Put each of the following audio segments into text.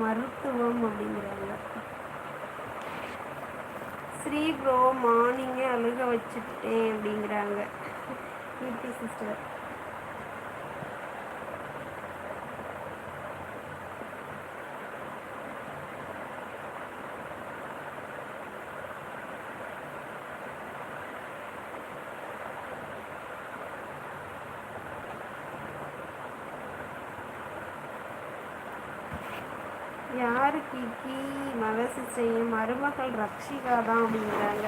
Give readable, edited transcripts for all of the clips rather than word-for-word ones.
மருத்துவம் அப்படிங்கிறாங்க. ஸ்ரீ ப்ரோ மார்னிங்கே அழுக வச்சுட்டேன் அப்படிங்கிறாங்க கீர்த்தி சிஸ்டர். யாரு கீர்த்தி? மலர் சிஸ்டர் மருமகள் ரக்ஷிகா தான் அப்படிங்கிறாங்க.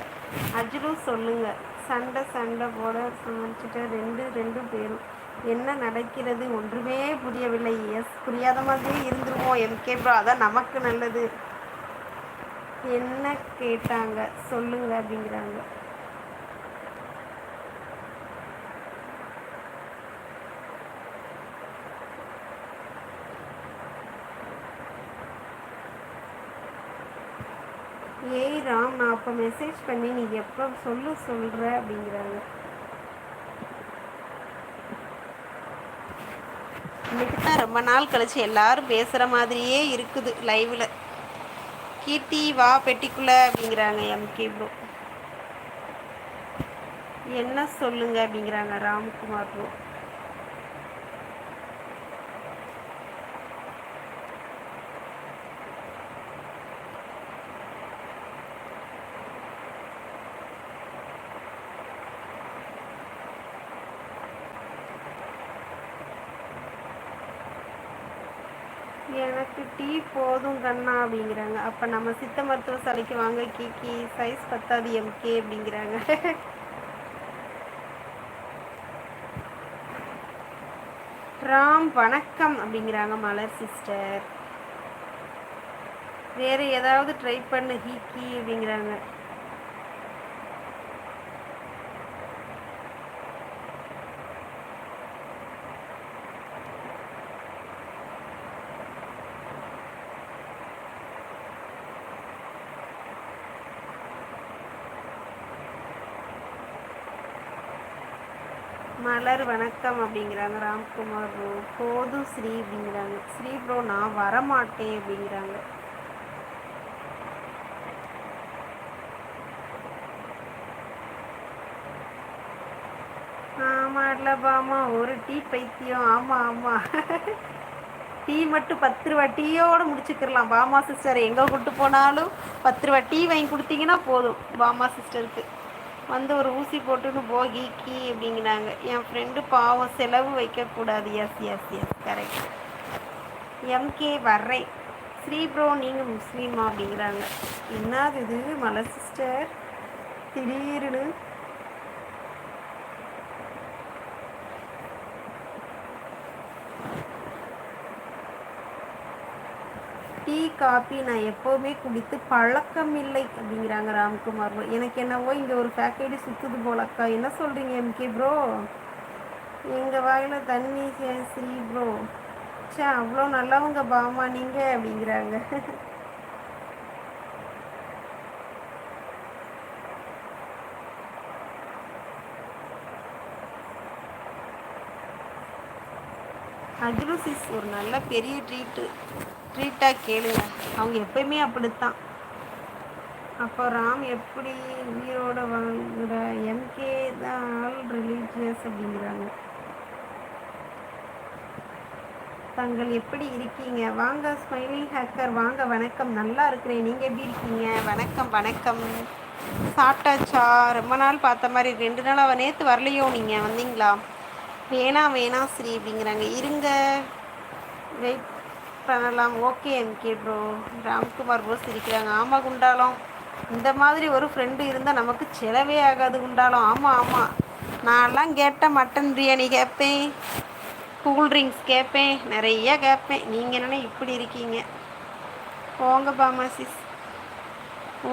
அஜ்ரு சொல்லுங்க. சண்டை போட சமைச்சிட்ட ரெண்டு பேரும் என்ன நடக்கிறது ஒன்றுமே புரியவில்லை. எஸ், புரியாத மாதிரியே இருந்துருவோம் எம்கே ப்ரோ, அதான் நமக்கு நல்லது. என்ன கேட்டாங்க சொல்லுங்க அப்படிங்கிறாங்க. ஏய் ராம், நான் அப்போ மெசேஜ் பண்ணி நீ எப்போ சொல்கிற அப்படிங்கிறாங்க. இன்னைக்கு தான் ரொம்ப நாள் கழிச்சு எல்லாரும் பேசுகிற மாதிரியே இருக்குது லைவில். கீர்த்தி வா பெட்டிக்குள்ளே அப்படிங்கிறாங்க எம்கே ப்ரோ. என்ன சொல்லுங்க அப்படிங்கிறாங்க ராம்குமார் ப்ரோ. எனக்கு டீ போதும் கண்ணா அப்படிங்கிறாங்க. அப்போ நம்ம சித்த மருத்துவ சாலைக்கு வாங்க கீக்கி, சைஸ் பத்தாது எம்கே அப்படிங்கிறாங்க. ராம் வணக்கம் அப்படிங்கிறாங்க மலர் சிஸ்டர். வேறு ஏதாவது ட்ரை பண்ணு ஹீக்கி அப்படிங்கிறாங்க. மலர் வணக்கம் அப்படிங்கிறாங்க ராம்குமார் ப்ரோ. போதும் ஸ்ரீ அப்படிங்கிறாங்க. ஸ்ரீ ப்ரோ நான் வரமாட்டேன் அப்படிங்கிறாங்க. ஆமாம் இல்லை பாமா, ஒரு டீ பைத்தியம். ஆமாம் ஆமாம், டீ மட்டும் 10 ரூபா டீயோடு முடிச்சுக்கிடலாம் பாமா சிஸ்டர். எங்கே கூப்பிட்டு போனாலும் 10 ரூபா டீ வாங்கி கொடுத்தீங்கன்னா போதும் பாமா சிஸ்டருக்கு. வந்து ஒரு ஊசி போட்டுன்னு போகி கீ அப்படிங்கிறாங்க. என் ஃப்ரெண்டு பாவம் செலவு வைக்கக்கூடாது. Yes yes yes correct. MK வர்றேன். ஸ்ரீ ப்ரோ நீங்கள் முஸ்லீமா அப்படிங்கிறாங்க. என்னது இது மலர் சிஸ்டர் திடீர்னு? டீ காபி நான் எப்போவுமே குடித்து பழக்கம் இல்லை அப்படிங்கிறாங்க ராம்குமார் ப்ரோ. எனக்கு என்னவோ இங்கே ஒரு ஃபேக்டரி சுற்றுது போலக்கா. என்ன சொல்கிறீங்க எம்கே ப்ரோ? எங்கள் வாயில் தண்ணி ஸ்ரீ ப்ரோ. சே, அவ்வளோ நல்லவங்க பாமா நீங்கள் அப்படிங்கிறாங்க. அஜ்ருசிஸ் ஒரு நல்ல பெரிய ட்ரீட்டாக கேளுங்க. அவங்க எப்பயுமே அப்படித்தான். அப்போ ராம் எப்படி உயிரோட வாங்குற? எம்கே தான் ஆல் ரிலீஜியஸ் அப்படிங்கிறாங்க. தங்கள் எப்படி இருக்கீங்க? வாங்க ஸ்மைலிங் ஹேக்கர் வாங்க. வணக்கம், நல்லா இருக்கிறேன். நீங்கள் எப்படி இருக்கீங்க? வணக்கம் வணக்கம். சாப்பிட்டாச்சா? ரொம்ப நாள் பார்த்த மாதிரி 2 நாள். அவள் நேற்று வரலையோ? நீங்கள் வந்தீங்களா? வேணாம் ஸ்ரீ அப்படிங்கிறாங்க. இருங்க வெயிட் பண்ணலாம். Okay MK bro. Ramkumar bro சிரிக்கிறாங்க. ஆமாம் குண்டாலம், இந்த மாதிரி ஒரு ஃப்ரெண்டு இருந்தால் நமக்கு செலவே ஆகாது குண்டாலம். ஆமாம், நான்லாம் கேட்ட மட்டன் பிரியாணி கேட்பேன், கூல்ட்ரிங்க்ஸ் கேட்பேன், நிறையா கேட்பேன். நீங்கள் என்னென்ன இப்படி இருக்கீங்க? போங்க பாமாசிஸ்.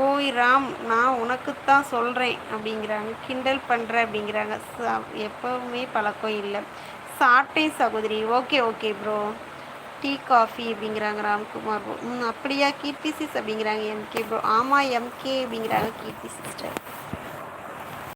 ஓய் ராம், நான் உனக்குத்தான் சொல்கிறேன் அப்படிங்கிறாங்க. கிண்டல் பண்ணுற அப்படிங்கிறாங்க. எப்போவுமே பழக்கம் இல்லை. சாப்பிட்டேன் சகோதரி. Okay bro. டீ காஃபி அப்படிங்கிறாங்க ராம்குமார் ப்ரோ. அப்படியா கீர்த்தி சிஸ் அப்படிங்கிறாங்க எம்கே ப்ரோ. ஆமாம் எம்கே அப்படிங்கிறாங்க கீர்த்தி சிஸ்டர்.